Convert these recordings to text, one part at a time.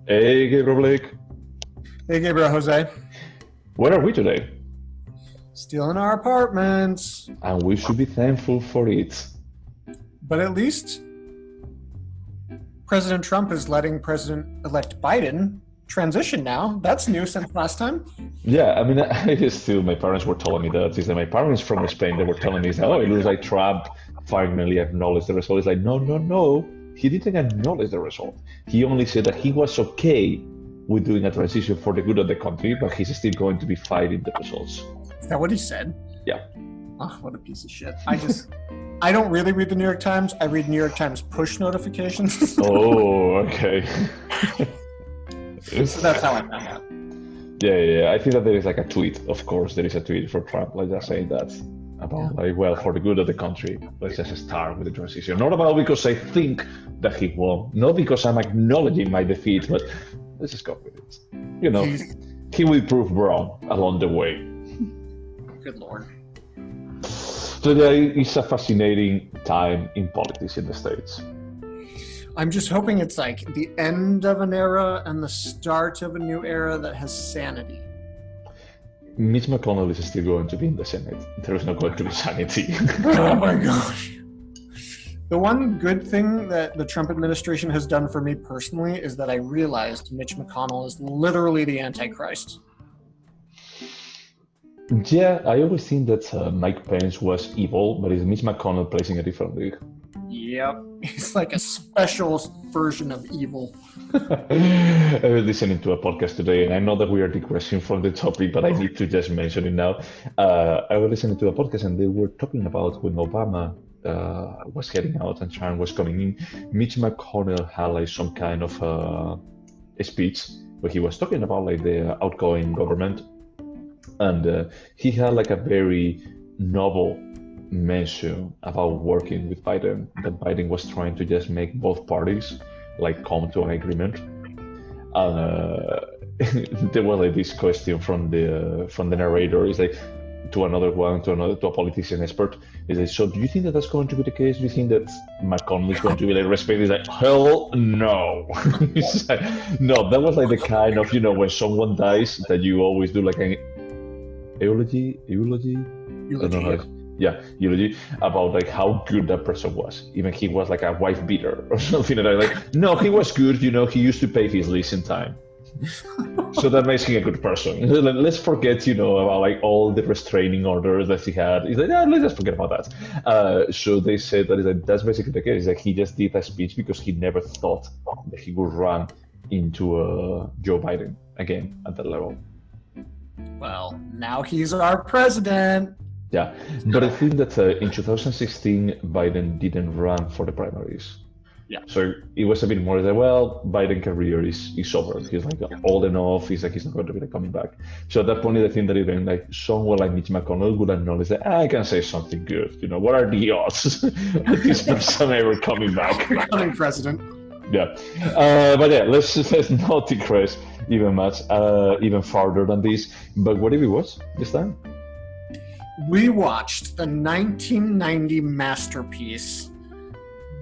Hey, Gabriel Blake. Hey, Gabriel Jose. Where are we today? Still in our apartments. And we should be thankful for it. But at least President Trump is letting President-elect Biden transition now. That's new since last time. Yeah, I mean, my parents were telling me that. Is that my parents from Spain, they were telling me, oh, it looks like Trump finally acknowledged the result. It's like, no. He didn't acknowledge the result. He only said that he was okay with doing a transition for the good of the country, but he's still going to be fighting the results. Is that what he said? Yeah. Oh, what a piece of shit. I don't really read the New York Times. I read New York Times push notifications. Oh, okay. So that's how I found out. Yeah. I think that there is like a tweet. Of course, there is a tweet for Trump, like just saying that about for the good of the country, let's just start with the transition. Not about because I think that he won, not because I'm acknowledging my defeat, but let's just go with it. You know, he will prove wrong along the way. Good Lord. Today is a fascinating time in politics in the States. I'm just hoping it's like the end of an era and the start of a new era that has sanity. Mitch McConnell is still going to be in the Senate. There is not going to be sanity. Oh my gosh. The one good thing that the Trump administration has done for me personally is that I realized Mitch McConnell is literally the Antichrist. Yeah, I always think that Mike Pence was evil, but it's Mitch McConnell plays in a different league. Yep. He's like a special version of evil. I was listening to a podcast today, and I know that we are digressing from the topic, but I need to just mention it now. I was listening to a podcast, and they were talking about when Obama was heading out and Trump was coming in. Mitch McConnell had like some kind of a speech where he was talking about like the outgoing government, and he had like a very noble mention about working with Biden, that Biden was trying to just make both parties like come to an agreement. And there was like this question from the narrator, is like to a politician expert, is like, so do you think that that's going to be the case? Do you think that McConnell is going to be like respected? He's like, hell no. He's like, no, that was like the kind of, when someone dies that you always do like an eulogy. Eulogy about like how good that person was. Even he was like a wife beater or something like no, he was good, he used to pay his lease in time. So that makes him a good person. Let's forget, about like all the restraining orders that he had. He's like, let's just forget about that. So they said that that's basically the case. Like he just did a speech because he never thought that he would run into Joe Biden again at that level. Well, now he's our president. Yeah, but I think that in 2016, Biden didn't run for the primaries. Yeah. So it was a bit more like, well, Biden's career is over. He's like old enough. He's not going to be coming back. So at that point, I think that even like someone like Mitch McConnell would acknowledge that I can say something good. What are the odds of this person ever coming back? Becoming president. Yeah. But yeah, let's not digress even farther than this. But what did we watch this time? We watched the 1990 masterpiece,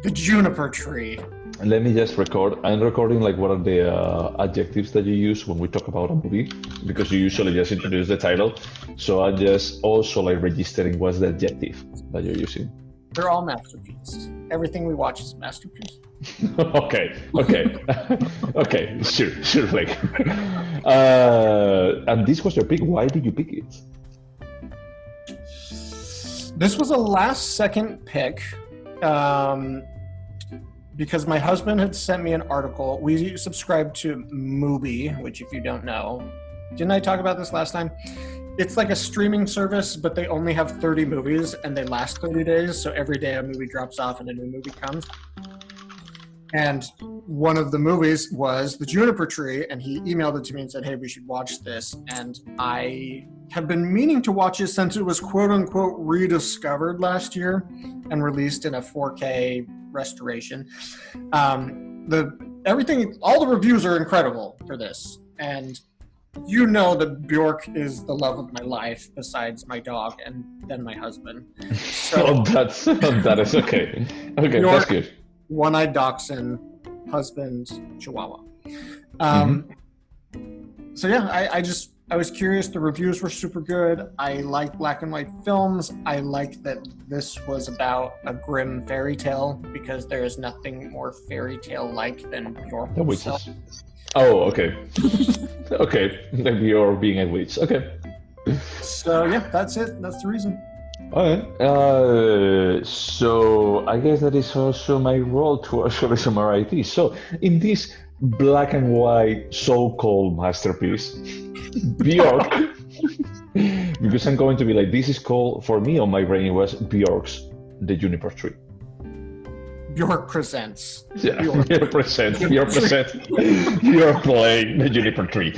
The Juniper Tree. And let me just record. I'm recording like what are the adjectives that you use when we talk about a movie, because you usually just introduce the title. So I just also like registering what's the adjective that you're using. They're all masterpieces. Everything we watch is a masterpiece. Okay. Sure, like. And this was your pick. Why did you pick it? This was a last-second pick because my husband had sent me an article. We subscribe to Mubi, which if you don't know, didn't I talk about this last time? It's like a streaming service, but they only have 30 movies and they last 30 days. So every day a movie drops off and a new movie comes. And one of the movies was The Juniper Tree, and he emailed it to me and said, hey, we should watch this. And I have been meaning to watch it since it was quote-unquote rediscovered last year and released in a 4K restoration. All the reviews are incredible for this. And you know that Björk is the love of my life besides my dog and then my husband. So that is okay. Okay, Björk, that's good. One-eyed dachshund, husband, chihuahua. So yeah, I was curious. The reviews were super good. I like black and white films. I like that this was about a grim fairy tale because there is nothing more fairy tale like than Björk. The witches. Oh, okay. Okay, like Björk being a witch. Okay. So yeah, that's it. That's the reason. Alright, so I guess that is also my role to actually summarize this. So, in this black and white so-called masterpiece, Björk, because I'm going to be like, this is called, for me on my brain, it was Björk's The Juniper Tree. Björk presents. Yeah, Björk presents. You're playing The Juniper Tree.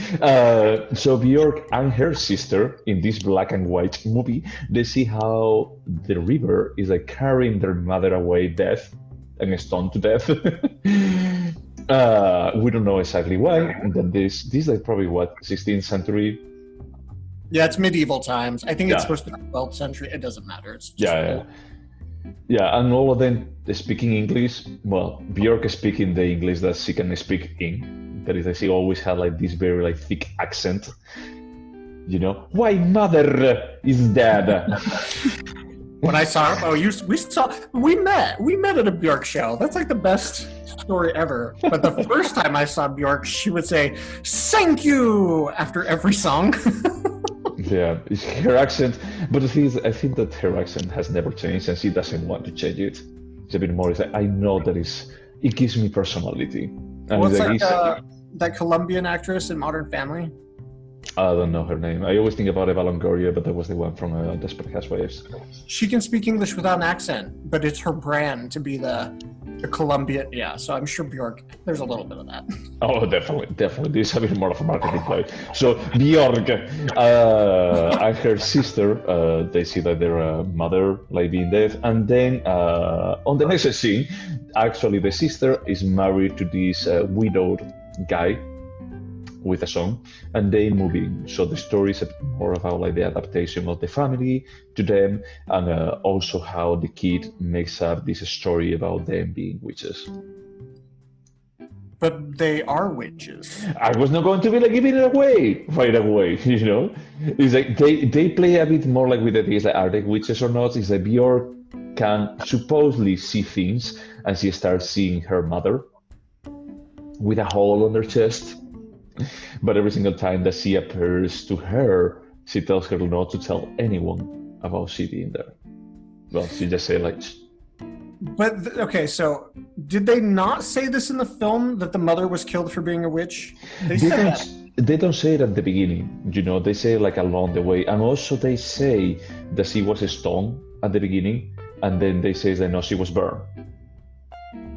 So Björk and her sister in this black and white movie, they see how the river is like carrying their mother away, death and stoned to death. We don't know exactly why. And then this is like probably what 16th century. Yeah, it's medieval times. I think it's supposed to be 12th century. It doesn't matter. It's just Yeah, and all of them speaking English. Well, Björk is speaking the English that she can speak in. That is, like, she always had like this very like thick accent. You know, why mother is dead. When I saw her, we met at a Björk show. That's like the best story ever. But the first time I saw Björk, she would say "thank you" after every song. Yeah, it's her accent, but the thing is, I think that her accent has never changed, and she doesn't want to change it. It's a bit more. It's like, I know that it gives me personality. And what's like that Colombian actress in Modern Family? I don't know her name. I always think about Eva Longoria, but that was the one from Desperate Housewives. She can speak English without an accent, but it's her brand to be the Colombian. Yeah, so I'm sure Björk, there's a little bit of that. Oh, definitely. This is a bit more of a marketing play. So Björk and her sister, they see that their mother like being dead, and then on the next scene, actually the sister is married to this widowed guy with a son, and they move in. So the story is more about like the adaptation of the family to them, and also how the kid makes up this story about them being witches. But they are witches. I was not going to be like giving it away right away, you know? It's like they play a bit more like with the things like, are they witches or not? It's like Björk can supposedly see things, and she starts seeing her mother with a hole on her chest. But every single time that she appears to her, she tells her not to tell anyone about she being there. Well, she just say like... But, okay, so did they not say this in the film, that the mother was killed for being a witch? They don't say it at the beginning, you know, they say it like along the way. And also they say that she was stoned at the beginning, and then they say that no, she was burned.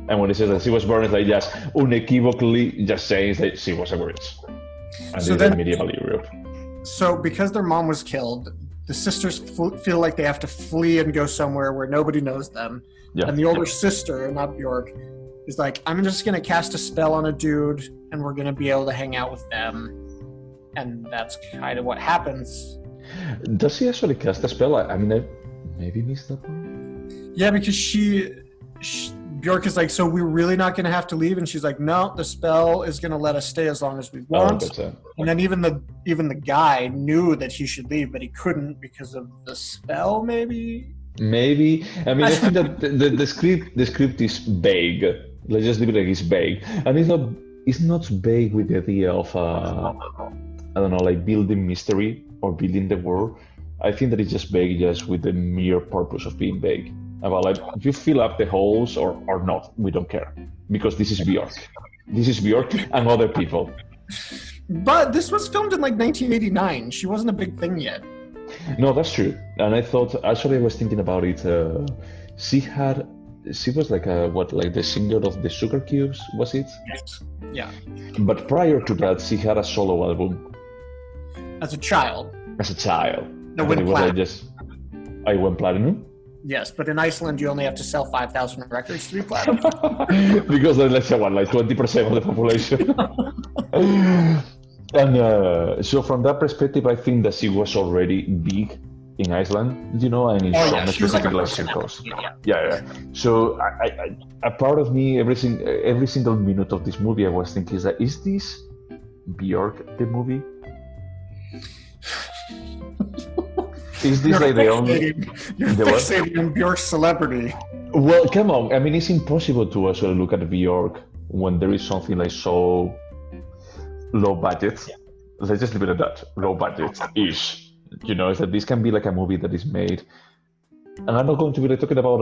And when it says that she was burned, it's like just unequivocally just saying that she was a witch. And so then, medieval Europe. So because their mom was killed, the sisters feel like they have to flee and go somewhere where nobody knows them. Yeah. And the older sister, not Björk, is like, I'm just going to cast a spell on a dude, and we're going to be able to hang out with them. And that's kind of what happens. Does she actually cast a spell? I mean, I maybe missed that one. Yeah, because Björk is like, so we're really not going to have to leave? And she's like, no, the spell is going to let us stay as long as we want. And then even the guy knew that he should leave, but he couldn't because of the spell, maybe? Maybe. I mean, I think that the script is vague. Let's just leave it like it's vague. And it's not vague with the idea of, I don't know, like building mystery or building the world. I think that it's just vague just with the mere purpose of being vague. About like, if you fill up the holes or not, we don't care. Because this is Björk. This is Björk and other people. But this was filmed in like 1989. She wasn't a big thing yet. No, that's true. And I thought, actually I was thinking about it, she was like the singer of the Sugar Cubes, was it? Yes. Yeah. But prior to that, she had a solo album. As a child. No, went platinum. I went platinum? Yes, but in Iceland, you only have to sell 5,000 records to be platinum. Because let's say like 20% of the population. And so from that perspective, I think that she was already big in Iceland, you know, and in some specific circles. Yeah. So a part of me, every single minute of this movie, I was thinking, is this Björk the movie? Is this like the only? You're fixating on Björk's celebrity. Well, come on. I mean, it's impossible to actually look at Björk when there is something like so low budget. Let's just leave it at that. Low budget-ish. It's that this can be like a movie that is made. And I'm not going to be like talking about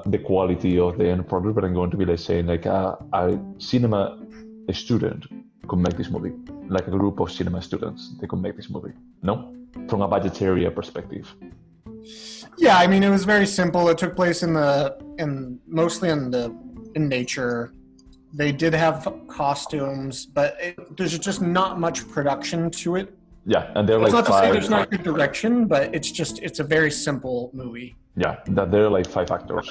the quality of the end product, but I'm going to be like saying like a cinema student could make this movie. Like a group of cinema students, they could make this movie. No? From a budgetary perspective. Yeah, I mean, it was very simple. It took place mostly in nature. They did have costumes, but there's just not much production to it. Yeah, and they're It's like not to say five. there's not good direction, but it's a very simple movie. Yeah, that there are like 5 actors.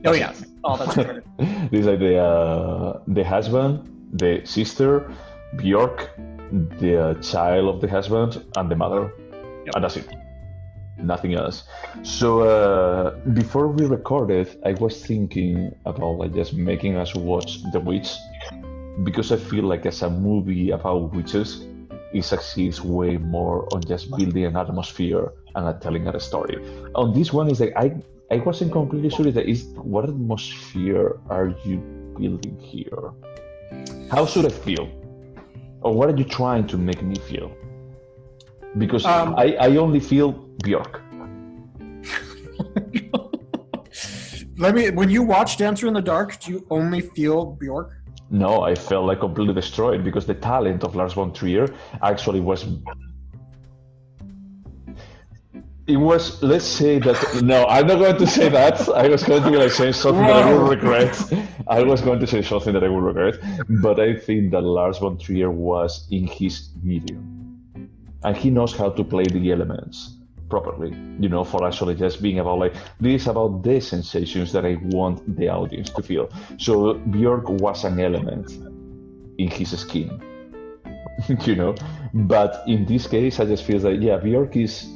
Oh yeah, that's good. There's like the husband, the sister, Björk, the child of the husband, and the mother, and that's it. Nothing else. So before we recorded, I was thinking about like just making us watch The Witch, because I feel like as a movie about witches, it succeeds way more on just building an atmosphere and telling a story. On this one is like I wasn't completely sure that is what atmosphere are you building here? How should I feel? Or what are you trying to make me feel? Because I only feel Björk. When you watch Dancer in the Dark, do you only feel Björk? No, I felt like completely destroyed because the talent of Lars von Trier actually was. It was, let's say that. No, I'm not going to say that. I was going to be like saying something that I will regret. I was going to say something that I will regret, but I think that Lars von Trier was in his medium, and he knows how to play the elements properly, for actually just being about like this about the sensations that I want the audience to feel. So Björk was an element in his skin, but in this case I just feel like Björk is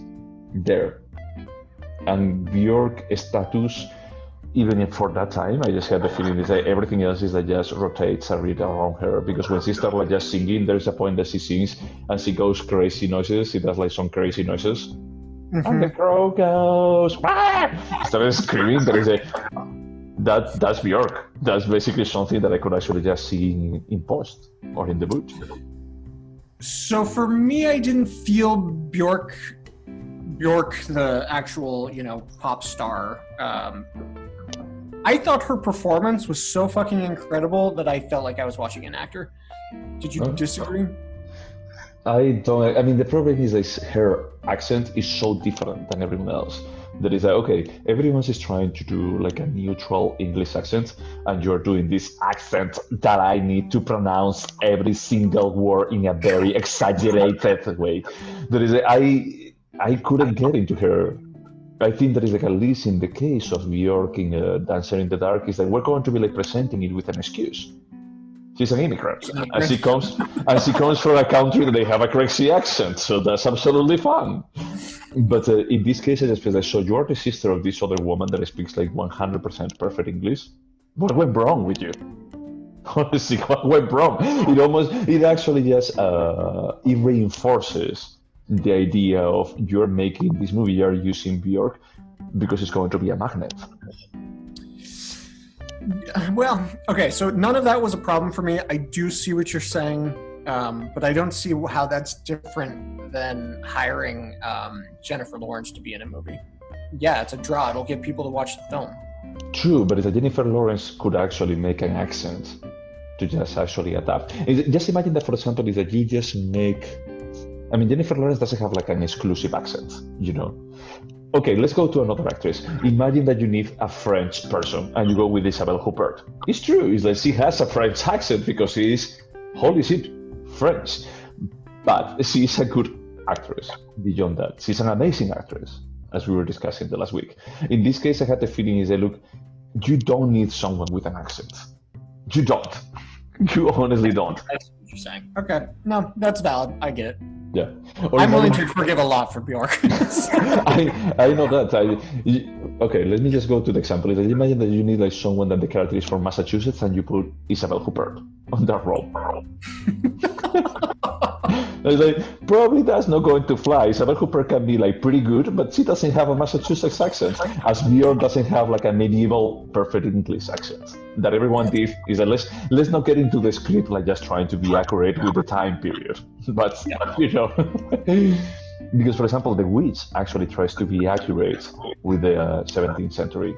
there, and Björk status, even if for that time I just had the feeling is that everything else is that just rotates a bit around her, because when she starts like just singing, there's a point that she sings and she goes crazy noises. She does like some crazy noises. Mm-hmm. And the crow goes, started screaming. There is that's Björk. That's basically something that I could actually just see in post or in the boot. So for me, I didn't feel Björk, the actual, pop star. I thought her performance was so fucking incredible that I felt like I was watching an actor. Did you disagree? I don't. I mean, the problem is that her accent is so different than everyone else. That is like, okay, everyone is trying to do like a neutral English accent, and you're doing this accent that I need to pronounce every single word in a very exaggerated way. That is, I couldn't get into her. I think that is like, at least in the case of Björk in Dancer in the Dark, is that we're going to be like presenting it with an excuse. She's an immigrant, and she comes from a country that they have a crazy accent, so that's absolutely fine. But in this case, I just feel like, so you are the sister of this other woman that speaks like 100% perfect English. What went wrong with you? Honestly, what went wrong? It actually just it reinforces the idea of you're making this movie, you're using Björk because it's going to be a magnet. Well, okay, so none of that was a problem for me. I do see what you're saying, but I don't see how that's different than hiring Jennifer Lawrence to be in a movie. Yeah, it's a draw. It'll get people to watch the film. True, but if Jennifer Lawrence could actually make an accent to just actually adapt. Just imagine that, for example, is that you just make... I mean, Jennifer Lawrence doesn't have like an exclusive accent, Okay, let's go to another actress. Imagine that you need a French person and you go with Isabelle Huppert. It's true, it's like she has a French accent because she is, holy shit, French. But she is a good actress beyond that. She's an amazing actress, as we were discussing the last week. In this case, I had the feeling is that, look, you don't need someone with an accent. You don't. You honestly don't. That's what you're saying. Okay, no, that's valid. I get it. Yeah. I'm willing to forgive a lot for Björk. I know that. Okay, let me just go to the example. Imagine that you need like someone that the character is from Massachusetts and you put Isabelle Huppert on that role. It's like, probably that's not going to fly. Isabel Hooper can be like pretty good, but she doesn't have a Massachusetts accent, as Björk doesn't have like a medieval perfect English accent. That everyone did is that let's not get into the script like just trying to be accurate with the time period. But you know, because for example, The Witch actually tries to be accurate with the 17th century.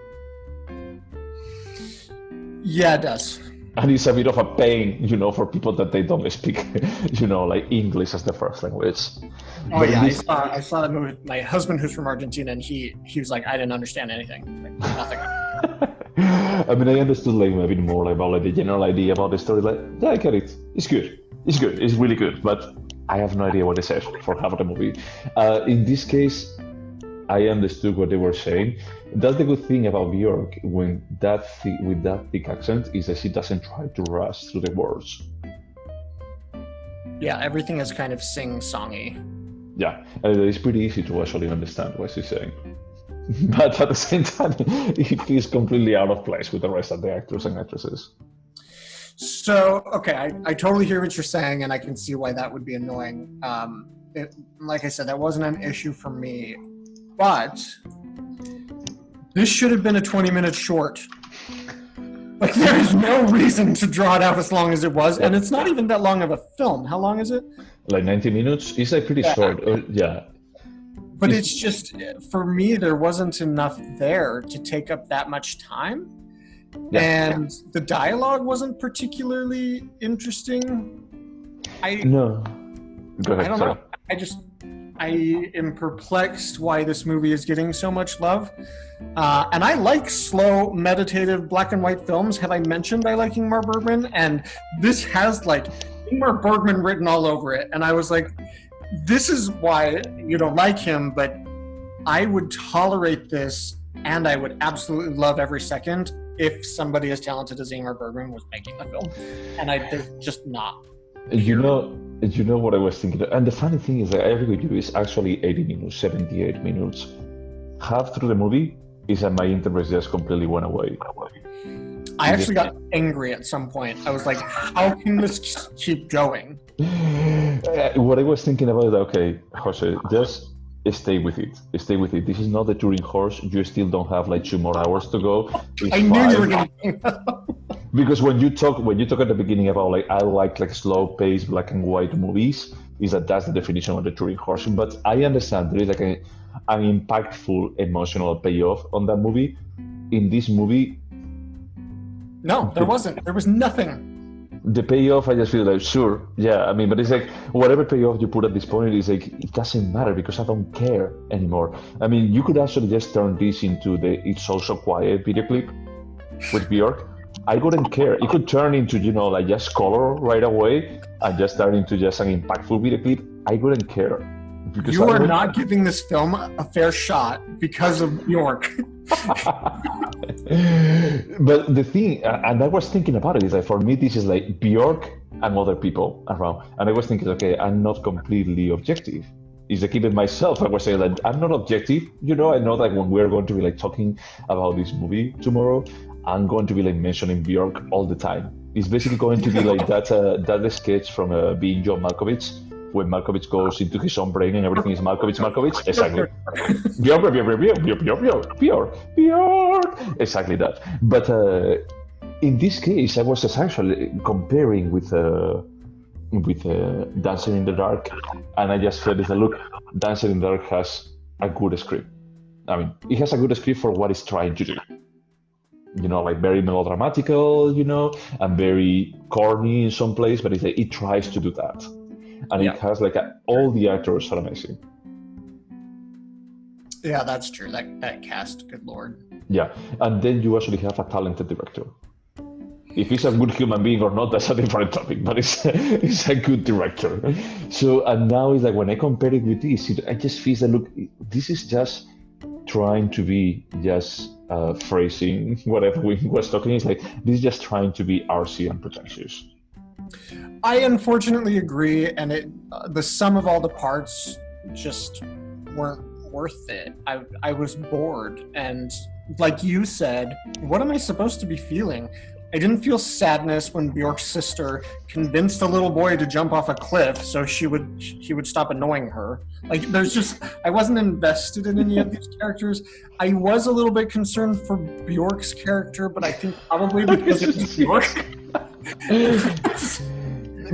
Yeah, it does. And it's a bit of a pain, you know, for people that they don't speak, you know, like English as the first language. Oh yeah, I saw that movie with my husband who's from Argentina, and he was like, I didn't understand anything, like, nothing. I mean, I understood like a bit more like, about like the general idea about the story. Like, yeah, I get it. It's good. It's really good. But I have no idea what they said for half of the movie. In this case, I understood what they were saying. That's the good thing about Björk with that thick accent is that she doesn't try to rush through the words. Yeah, everything is kind of sing-songy. Yeah, it's pretty easy to actually understand what she's saying. But at the same time, it feels completely out of place with the rest of the actors and actresses. So, okay, I totally hear what you're saying, and I can see why that would be annoying. Like I said, that wasn't an issue for me. But this should have been a 20-minute short. Like, there is no reason to draw it out as long as it was, and it's not even that long of a film. How long is it? Like 90 minutes? It's like pretty short. Yeah. But it's just, for me, there wasn't enough there to take up that much time. Yeah. And the dialogue wasn't particularly interesting. No. Go ahead. I don't know. I am perplexed why this movie is getting so much love. And I like slow, meditative, black and white films. Have I mentioned I like Ingmar Bergman? And this has like Ingmar Bergman written all over it. And I was like, this is why you don't like him, but I would tolerate this and I would absolutely love every second if somebody as talented as Ingmar Bergman was making the film. And they're just not. You know what I was thinking? And the funny thing is that I agree with you, it's actually 80 minutes, 78 minutes. Half through the movie is that my interest just completely went away. I actually got angry at some point. I was like, how can this keep going? What I was thinking about is, okay, Jose, just stay with it. Stay with it. This is not the touring horse. You still don't have like 2 more hours to go. I knew you were going to. Because when you talk at the beginning about like I like slow-paced black and white movies, is that's the definition of the touring horse. But I understand there is like an impactful emotional payoff on that movie. In this movie, no, there wasn't. There was nothing. The payoff, I just feel like, sure, yeah, I mean, but it's like, whatever payoff you put at this point, is like, it doesn't matter because I don't care anymore. I mean, you could actually just turn this into the It's Also Quiet video clip with Björk. I wouldn't care. It could turn into, like just color right away and just turn into just an impactful video clip. I wouldn't care. You are not giving this film a fair shot because of Björk. But the thing, and I was thinking about it, is like for me this is like Björk and other people around, and I was thinking, okay, I'm not completely objective. Is I keep it myself. I was saying that I'm not objective. I know that when we're going to be like talking about this movie tomorrow, I'm going to be like mentioning Björk all the time. It's basically going to be like that sketch from Being John Malkovich, when Malkovich goes into his own brain and everything is Malkovich. Exactly. Björk. Exactly that. But in this case, I was essentially comparing with Dancing in the Dark, and I just felt that, look, Dancing in the Dark has a good script. I mean, it has a good script for what it's trying to do. Like very melodramatical, and very corny in some place, but it tries to do that. And it has all the actors are amazing. Yeah, that's true. That cast, good lord. Yeah, and then you actually have a talented director. If he's a good human being or not, that's a different topic, but it's a good director. So, and now it's like when I compare it with this, I just feel that, look, this is just trying to be just phrasing whatever we was talking. It's like, this is just trying to be artsy and pretentious. I unfortunately agree, and the sum of all the parts just weren't worth it. I was bored, and like you said, what am I supposed to be feeling? I didn't feel sadness when Björk's sister convinced the little boy to jump off a cliff so he would stop annoying her. Like, I wasn't invested in any of these characters. I was a little bit concerned for Björk's character, but I think probably because it was Björk.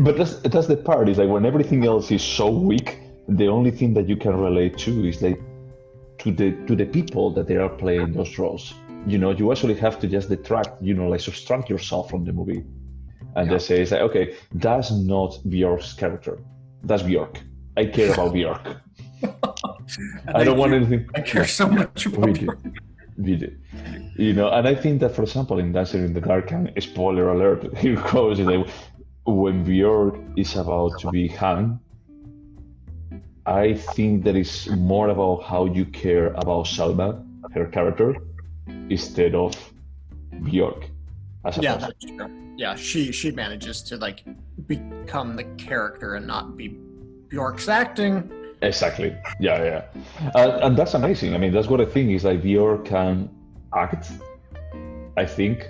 But that's the part, is like when everything else is so weak, the only thing that you can relate to is like to the people that they are playing those roles. You know, you actually have to just detract, like subtract yourself from the movie and just say, it's like, okay, that's not Björk's character. That's Björk. I care about Björk. I don't want anything. I care so much about Björk. We do. And I think that, for example, in Dancer in the Dark, and spoiler alert, here goes, like, when Björk is about to be hung, I think that it's more about how you care about Selma, her character, instead of Björk as a person. That's true. Yeah, she manages to like become the character and not be Björk's acting. Exactly. Yeah. And that's amazing. I mean, that's what I think is like Björk can act. I think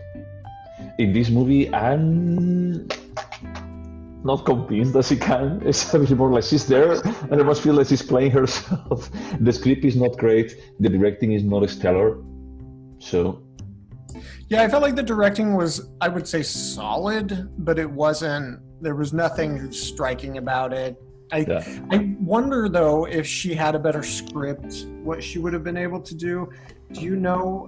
in this movie, I'm not convinced that she can. It's a bit more like she's there, and I must feel like she's playing herself. The script is not great. The directing is not stellar. So, yeah, I felt like the directing was, I would say, solid, but it wasn't. There was nothing striking about it. I wonder though if she had a better script, what she would have been able to do. Do you know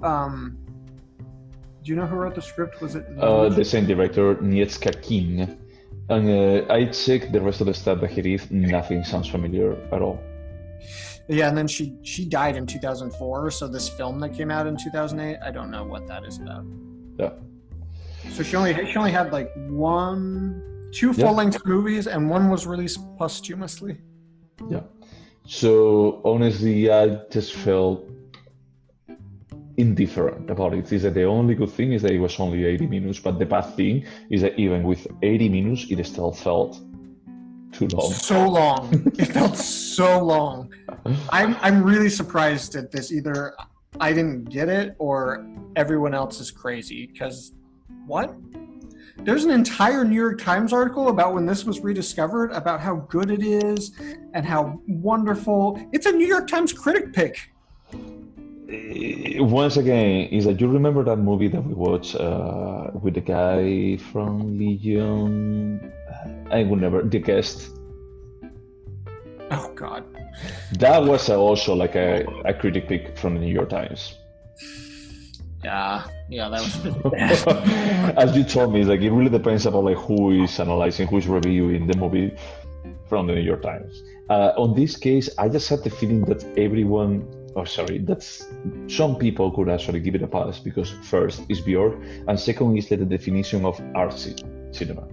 who wrote the script? Was it the same director, Nietzsche King? And I checked the rest of the stuff that he did. Nothing sounds familiar at all. Yeah, and then she died in 2004. So this film that came out in 2008, I don't know what that is about. Yeah. So she only had like two full-length movies, and one was released posthumously. Yeah. So honestly, I just felt indifferent about it. Is that the only good thing is that it was only 80 minutes, but the bad thing is that even with 80 minutes, it still felt too long. So long. It felt so long. I'm really surprised at this. Either I didn't get it or everyone else is crazy. Because what? There's an entire New York Times article about when this was rediscovered, about how good it is and how wonderful. It's a New York Times critic pick. Once again, is that you remember that movie that we watched with the guy from Legion? I will never. The Guest. Oh God. That was also like a critic pick from the New York Times. Yeah, that was bad. As you told me, it's like it really depends about like who is analyzing, who is reviewing the movie from the New York Times. On this case, I just had the feeling that that some people could actually give it a pass because first is Björk, and second is the definition of artsy cinema.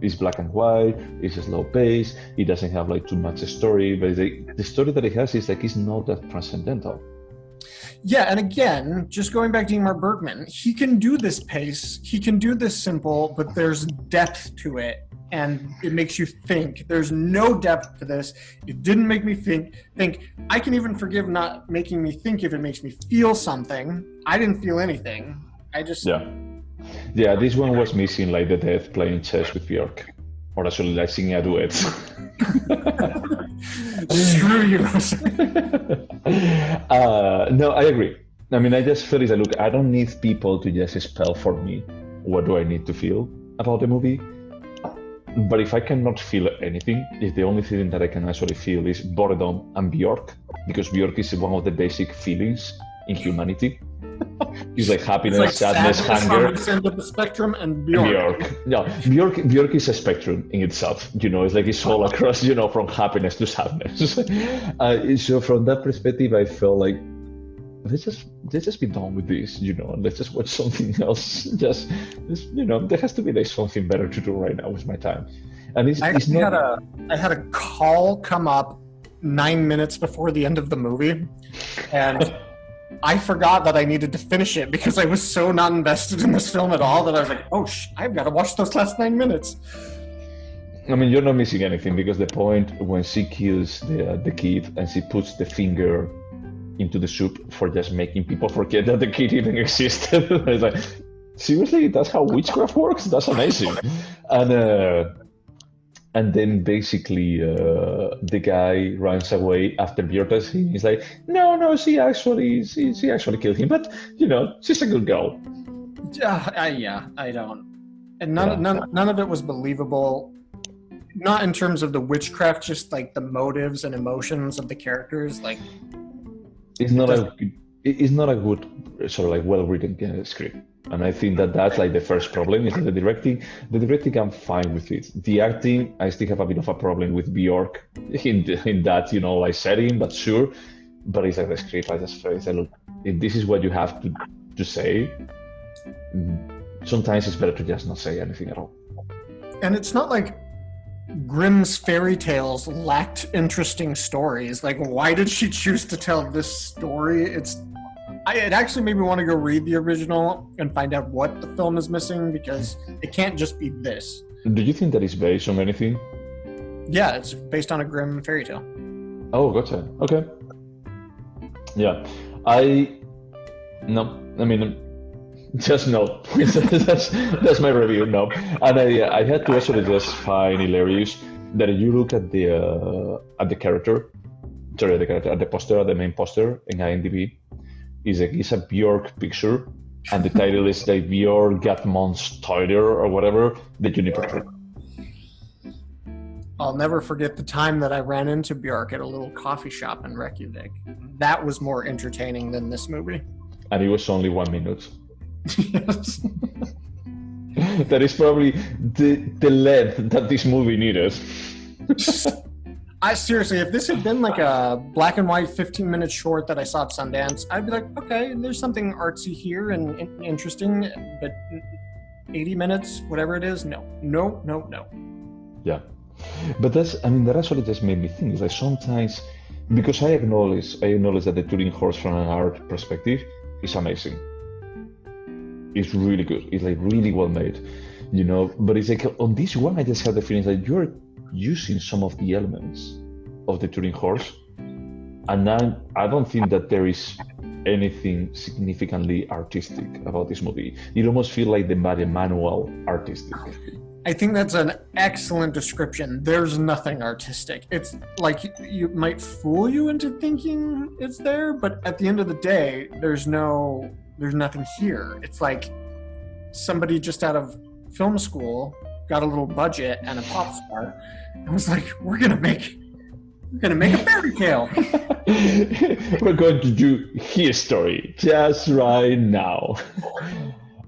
It's black and white, it's a slow pace, it doesn't have like too much story, but the story that it has is like it's not that transcendental. Yeah, and again, just going back to Ingmar Bergman, he can do this pace, he can do this simple, but there's depth to it, and it makes you think. There's no depth to this. It didn't make me think. I can even forgive not making me think if it makes me feel something. I didn't feel anything. I just... Yeah, this one was missing like the death playing chess with Björk. Or actually like singing a duet. Screw you. No, I agree. I mean, I just feel it's like, look, I don't need people to just spell for me what do I need to feel about the movie. But if I cannot feel anything, if the only thing that I can actually feel is boredom and Björk, because Björk is one of the basic feelings in humanity. It's like happiness, it's like sadness, hunger. On the end of the spectrum, and Björk. Yeah, Björk is a spectrum in itself. It's like it's all across, from happiness to sadness. So from that perspective, I felt like let's just be done with this, Let's just watch something else. Just there has to be like something better to do right now with my time. And I had a call come up 9 minutes before the end of the movie, and I forgot that I needed to finish it because I was so not invested in this film at all that I was like, I've got to watch those last 9 minutes. I mean, you're not missing anything because the point when she kills the kid and she puts the finger into the soup for just making people forget that the kid even existed. It's like, seriously, that's how witchcraft works? That's amazing. And then basically the guy runs away after Björk does him. He's like, no, she actually killed him, but she's a good girl. Yeah, I don't. And Yeah. none of it was believable. Not in terms of the witchcraft, just like the motives and emotions of the characters. Like, It's not a good sort of like well-written script, and I think that's like the first problem is that the directing I'm fine with it. The acting, I still have a bit of a problem with Björk in that like setting, but sure. But it's like the script. I just feel like, look, if this is what you have to say, sometimes it's better to just not say anything at all. and it's not like Grimm's fairy tales lacked interesting stories. Like, why did she choose to tell this story? It actually made me want to go read the original and find out what the film is missing, because it can't just be this. Do you think that it's based on anything? Yeah, it's based on a Grimm fairy tale. Oh, gotcha. Okay. Yeah, just no. that's my review. No, and I had to actually just find hilarious that you look at the character, at the poster, at the main poster in IMDb, it's a Björk picture, and the title is like Björk got monster or whatever, the Juniper Tree. I'll never forget the time that I ran into Björk at a little coffee shop in Reykjavik. That was more entertaining than this movie. And it was only 1 minute. Yes. That is probably the length that this movie needed. Seriously, if this had been like a black and white 15-minute short that I saw at Sundance, I'd be like, okay, there's something artsy here and interesting, but 80 minutes, whatever it is, no. Yeah. But that actually just made me think, like sometimes, because I acknowledge that the Turing horse from an art perspective is amazing. It's really good. It's like really well made, but it's like on this one, I just had the feeling that you're using some of the elements of the Turing horse, and I don't think that there is anything significantly artistic about this movie. It almost feels like the manual artistic. I think that's an excellent description. There's nothing artistic. It's like you might fool you into thinking it's there, but at the end of the day, there's nothing here. It's like somebody just out of film school got a little budget and a pop star and was like, we're gonna make a fairy tale. We're going to do history just right now.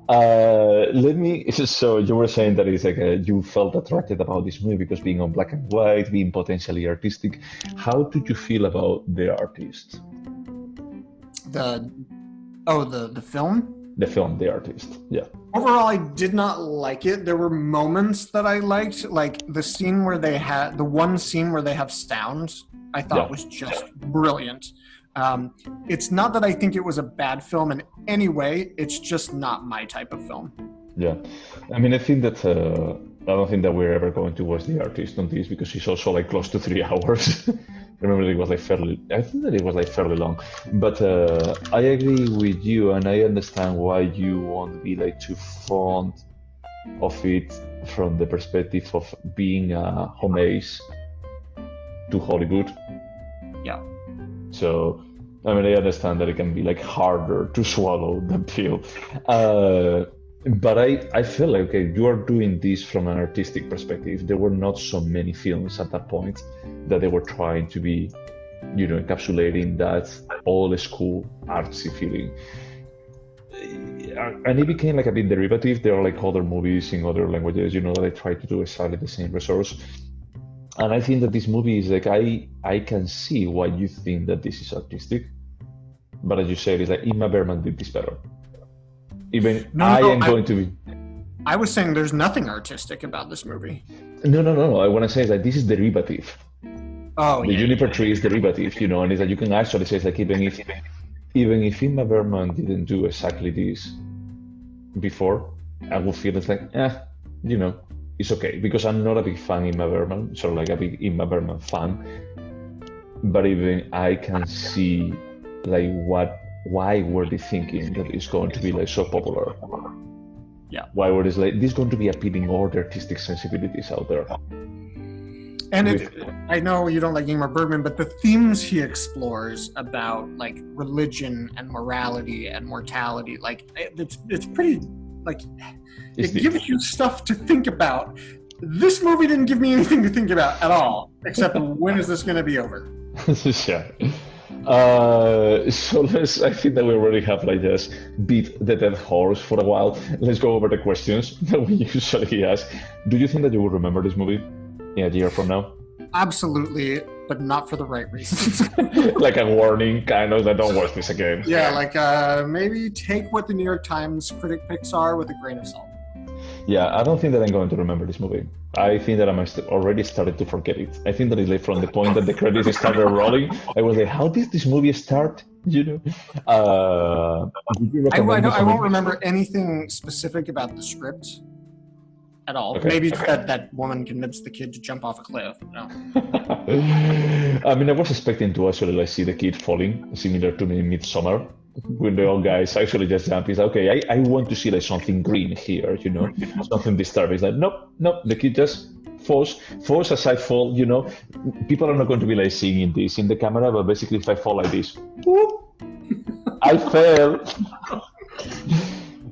So you were saying that it's like you felt attracted about this movie because being on black and white, being potentially artistic. How did you feel about the artist? The film? The film, the artist, yeah. Overall, I did not like it. There were moments that I liked, like the one scene where they have sound, I thought was just brilliant. It's not that I think it was a bad film in any way, it's just not my type of film. Yeah, I think that I don't think that we're ever going to watch the artist on this because it's also like close to 3 hours. Remember, it was like I think that it was like fairly long, but I agree with you, and I understand why you won't be like too fond of it from the perspective of being a homage to Hollywood. Yeah. So, I understand that it can be like harder to swallow the pill. But I feel like, okay, you are doing this from an artistic perspective. There were not so many films at that point that they were trying to be, encapsulating that old school artsy feeling. And it became like a bit derivative. There are like other movies in other languages, they try to do exactly the same resource. And I think that this movie is like, I can see why you think that this is artistic. But as you said, it's like Ingmar Bergman did this better. I was saying there's nothing artistic about this movie. No. I want to say is that this is derivative. Oh, the Juniper Tree is derivative, and it's that you can actually say it's like even if Ingmar Bergman didn't do exactly this before, I would feel it's like, it's okay, because I'm not a big fan of Ingmar Bergman, sort of like a big Ingmar Bergman fan, but even I can see like why were they thinking that it's going to be like so popular? Yeah. Why were this like this going to be appealing all the artistic sensibilities out there? And I know you don't like Ingmar Bergman, but the themes he explores about like religion and morality and mortality, like it's pretty like it gives you stuff to think about. This movie didn't give me anything to think about at all, except when is this going to be over? Yeah. So I think that we already have like just beat the dead horse for a while. Let's go over the questions that we usually ask. Do you think that you will remember this movie in a year from now? Absolutely, but not for the right reasons. Like a warning, kind of, that don't watch this again. Yeah, like maybe take what the New York Times critic picks are with a grain of salt. Yeah, I don't think that I'm going to remember this movie. I think that I'm already started to forget it. I think that it's like from the point that the credits started rolling, I was like, how did this movie start? You know? I won't remember anything specific about the script at all. Okay. Maybe that woman convinced the kid to jump off a cliff. No. I mean, I was expecting to actually like see the kid falling, similar to Midsommar, when the old guys actually just jump. He's like, okay, I want to see like something green here, you know, something disturbing. He's like, nope, the kid just falls as I fall, you know. People are not going to be like seeing this in the camera, but basically if I fall like this, whoop, I fell.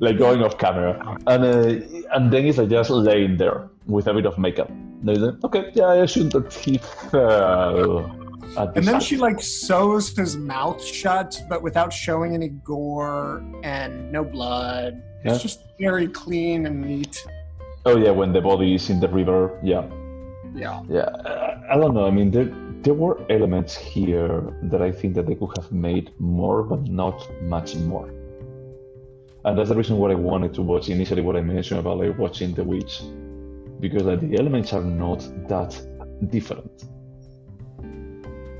Like going off camera, and then he's like just laying there with a bit of makeup. Like, okay, yeah, I assume that he fell. And then she like sews his mouth shut, but without showing any gore and no blood. Yeah. It's just very clean and neat. Oh yeah, when the body is in the river, yeah. I don't know. I mean, there were elements here that I think that they could have made more, but not much more. And that's the reason why I wanted to watch initially what I mentioned about like watching The Witch, because like the elements are not that different.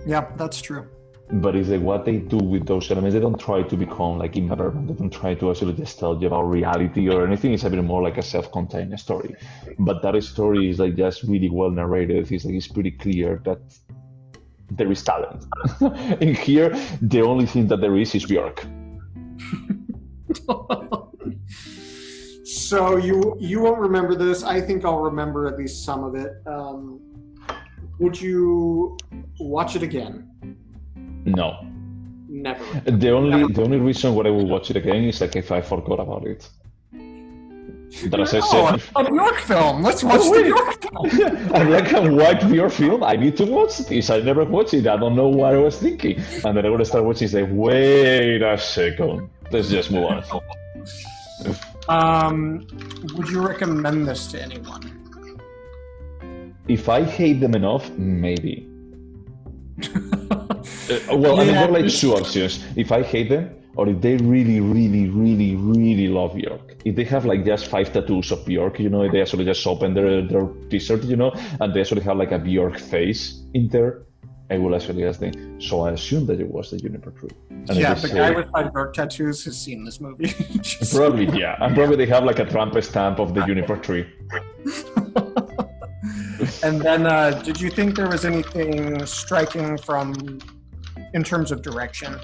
Yeah, that's true. But it's like what they do with those elements. They don't try to become like Ingmar Bergman. They don't try to actually just tell you about reality or anything. It's a bit more like a self-contained story. But that story is like just really well narrated. It's pretty clear that there is talent. In here, the only thing that there is Björk. So you won't remember this. I think I'll remember at least some of it. Would you watch it again? No. Never. The only reason why I will watch it again is like if I forgot about it. A Björk film. Let's watch the Björk film. I'm like a white Björk film. I need to watch this. I never watched it. I don't know what I was thinking. And then I would start watching. Say, wait a second. Let's just move on. Would you recommend this to anyone? If I hate them enough, maybe. I mean, there are like two options. If I hate them, or if they really, really, really, really love Björk. If they have like just 5 tattoos of Björk, you know, they actually just open their t-shirt, you know, and they actually have like a Björk face in there, I will actually ask them. So I assume that it was the Juniper Tree. And yeah, the guy with 5 Björk tattoos has seen this movie. Probably, yeah. And probably they have like a Trump stamp of the Juniper Tree. And then, did you think there was anything striking in terms of direction?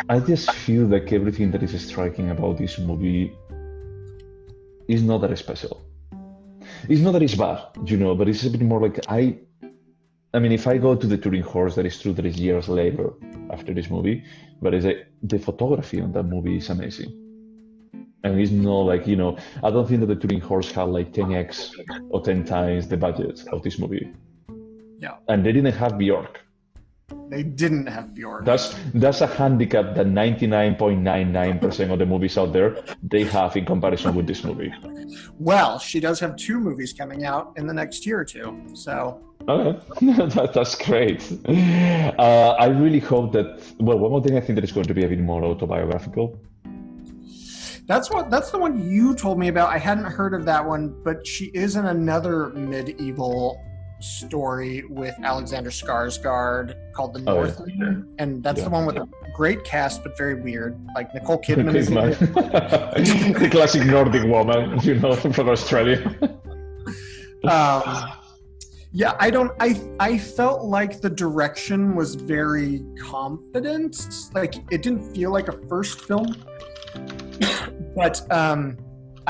I just feel like everything that is striking about this movie is not that special. It's not that it's bad, you know, but it's a bit more like I mean, if I go to the Turing Horse, that is true, that is years later after this movie, but it's like the photography on that movie is amazing. And it's not like, you know, I don't think that the Turing Horse had like 10x or 10 times the budget of this movie. Yeah. And they didn't have Björk. They didn't have Björk. That's a handicap that 99.99% of the movies out there, they have in comparison with this movie. Well, she does have 2 movies coming out in the next year or 2, so... Okay, that's great. I really hope that... Well, one more thing, I think that it's going to be a bit more autobiographical. That's the one you told me about. I hadn't heard of that one, but she is in another medieval story with Alexander Skarsgård called The Northman, and that's the one with a great cast but very weird. Like Nicole Kidman is in it. The classic Nordic woman, you know, from Australia. Yeah, I felt like the direction was very confident. Like it didn't feel like a first film. But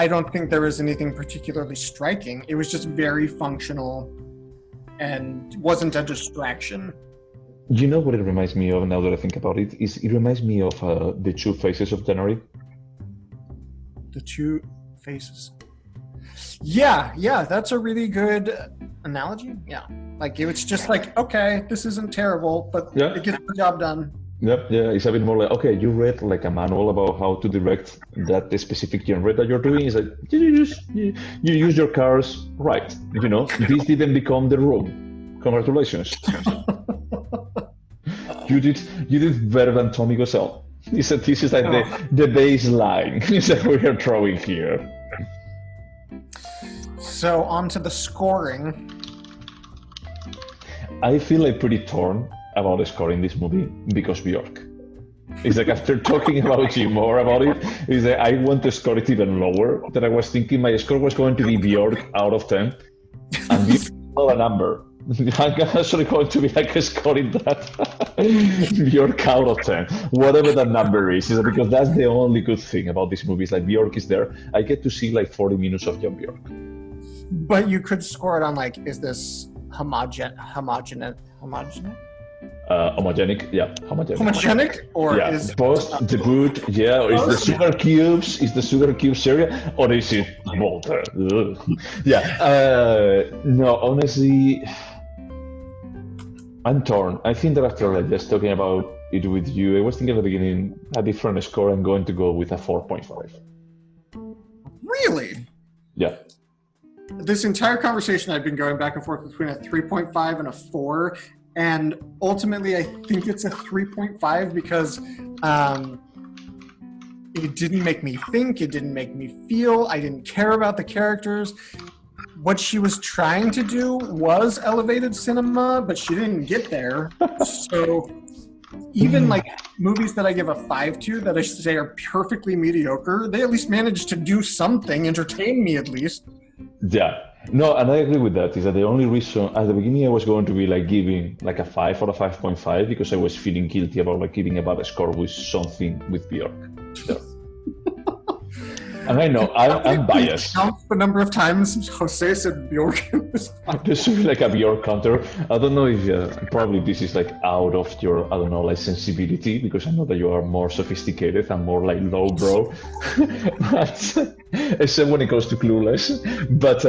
I don't think there was anything particularly striking. It was just very functional and wasn't a distraction. You know what it reminds me of now that I think about it? It reminds me of the Two Faces of January. The Two Faces. Yeah, that's a really good analogy. Yeah. Like, it's just like, okay, this isn't terrible, but it gets the job done. Yep, yeah, it's a bit more like, okay, you read like a manual about how to direct that specific genre that you're doing. It's like, you use your cars right. This didn't become the rule. Congratulations. You did better than Tommy Gossell. He said this is like the baseline that we are throwing here. So on to the scoring. I feel like pretty torn about the score in this movie because Björk. It's like after talking about you more about it, is that I want to score it even lower. That I was thinking my score was going to be Björk out of 10, and this is not a number. I'm actually going to be like scoring that Björk out of 10, whatever that number is because that's the only good thing about this movie. Is like Björk is there. I get to see like 40 minutes of young Björk. But you could score it on like, is this homogenic? Homogenic, yeah, homogenic, or is post debut, or is the sugar cubes? Is the sugar cubes area, or is it Walter? No, honestly, I'm torn. I think that after like just talking about it with you, I was thinking at the beginning a different score. I'm going to go with a 4.5. Really? Yeah. This entire conversation, I've been going back and forth between a 3.5 and a 4. And ultimately, I think it's a 3.5 because it didn't make me think. It didn't make me feel. I didn't care about the characters. What she was trying to do was elevated cinema, but she didn't get there. So even like movies that I give a 5 to that I say are perfectly mediocre, they at least managed to do something, entertain me at least. Yeah. No, and I agree with that. Is that the only reason at the beginning I was going to be like giving like a 5 or a 5.5 because I was feeling guilty about like giving a bad score with something with Björk. So. And I know I'm biased. Count the number of times Jose said Björk in this podcast. There should be like a Björk counter. I don't know if probably this is like out of your like sensibility because I know that you are more sophisticated and more like lowbrow. Except when it goes to Clueless. But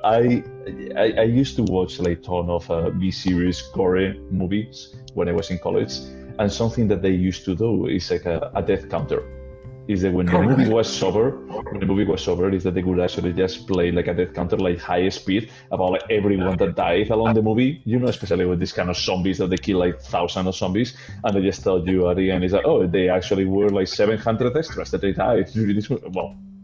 I used to watch like a ton of B-series gore movies when I was in college, and something that they used to do is like a death counter. Is that when the movie was sober, is that they would actually just play like a death counter, like high speed, about like everyone that died along the movie. Especially with this kind of zombies that they kill like thousands of zombies, and they just tell you at the end is that they actually were like 700 extras that they died.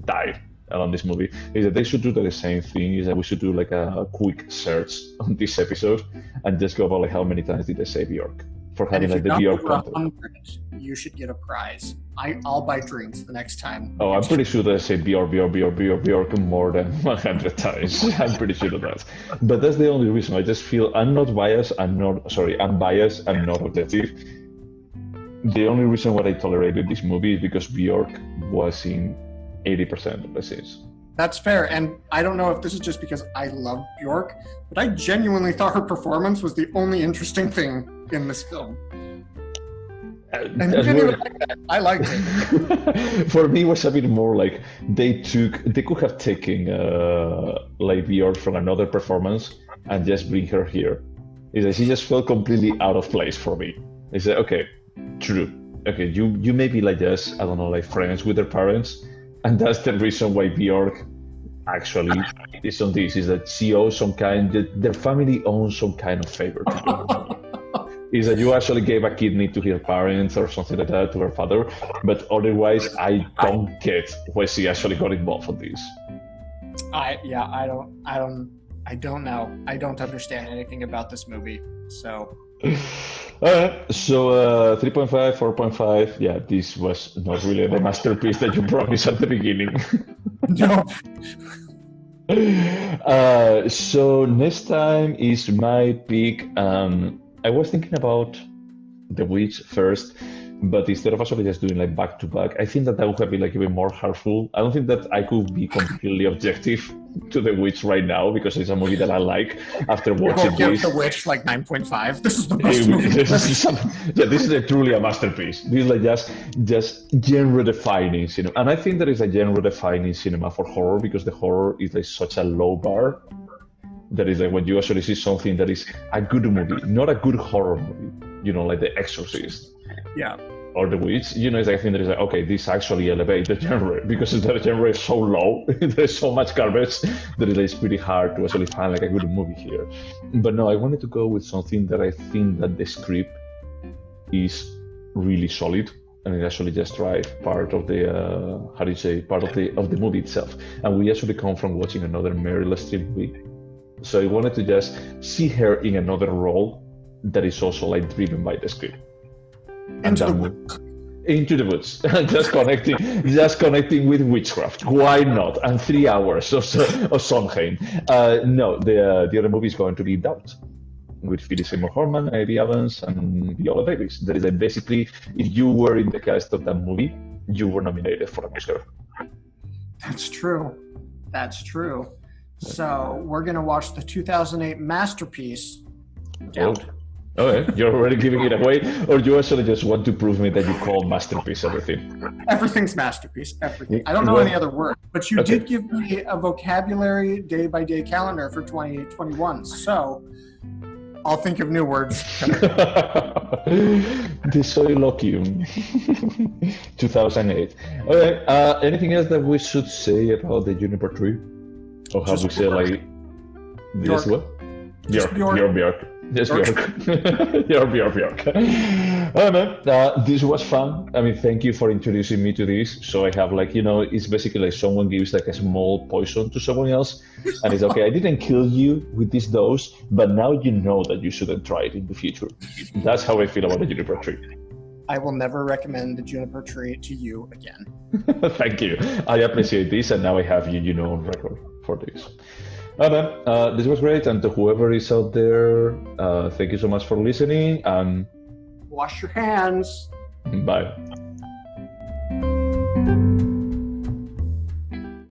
Died along this movie. Is that they should do the same thing? Is that we should do like a quick search on this episode and just go about like how many times did they say Björk for having like the Björk content. You should get a prize. I'll buy drinks the next time. Oh, I'm pretty sure they say Björk more than 100 times. I'm pretty sure of that. But that's the only reason. I just feel I'm biased, I'm not objective. The only reason why I tolerated this movie is because Björk was in 80% of the scenes. That's fair, and I don't know if this is just because I love Björk, but I genuinely thought her performance was the only interesting thing in this film. And you didn't even like that. I liked it. For me, it was a bit more like they could have taken like Björk from another performance and just bring her here. Is that she just felt completely out of place for me. Is that okay? True. Okay, you may be like just like friends with their parents, and that's the reason why Björk actually is on this. Is that she owes their family owns some kind of favor to her. Is that you actually gave a kidney to her parents or something like that, to her father, but otherwise I don't get why she actually got involved in this. I don't know. I don't understand anything about this movie, so. Alright, so 3.5, 4.5, yeah, this was not really the masterpiece that you promised at the beginning. No. So next time is my pick. I was thinking about The Witch first, But instead of actually just doing like back to back, I think that would have been like even more hurtful. I don't think that I could be completely objective to The Witch right now because it's a movie that I like after watching Give this. The Witch like 9.5. This is the best movie. This is truly a masterpiece. This is like just genre defining cinema, and I think there is a genre defining cinema for horror because the horror is like such a low bar. That is like when you actually see something that is a good movie, not a good horror movie. Like The Exorcist. Yeah. Or The Witch, it's like, I think that is like, okay, this actually elevates the genre because the genre is so low, there's so much garbage that it is pretty hard to actually find like a good movie here. But no, I wanted to go with something that I think that the script is really solid and it actually just drives part of the part of the movie itself. And we actually come from watching another Meryl Streep movie, so I wanted to just see her in another role that is also like driven by the script. Into the Woods. just connecting with witchcraft. Why not? And 3 hours of Sondheim. No, the other movie is going to be Doubt with Philip Seymour Hoffman, Amy Adams, and Viola Davis. That is like basically, if you were in the cast of that movie, you were nominated for an Oscar. That's true. So we're gonna watch the 2008 masterpiece, Doubt. Okay, you're already giving it away, or you actually just want to prove me that you call masterpiece everything? Everything's masterpiece, everything. I don't know any other word, but you did give me a vocabulary day-by-day calendar for 2021, so I'll think of new words. The Soliloquium, 2008. Okay, anything else that we should say about the Juniper Tree? Or how we say like... Yes, what? Björk. Yes, Björk. You're Björk. Oh man, this was fun. I mean, thank you for introducing me to this. So I have like, it's basically like someone gives like a small poison to someone else, and it's okay. I didn't kill you with this dose, but now you know that you shouldn't try it in the future. That's how I feel about the Juniper Tree. I will never recommend the Juniper Tree to you again. Thank you. I appreciate this, and now I have you on record for this. This was great, and to whoever is out there, thank you so much for listening, and wash your hands. Bye.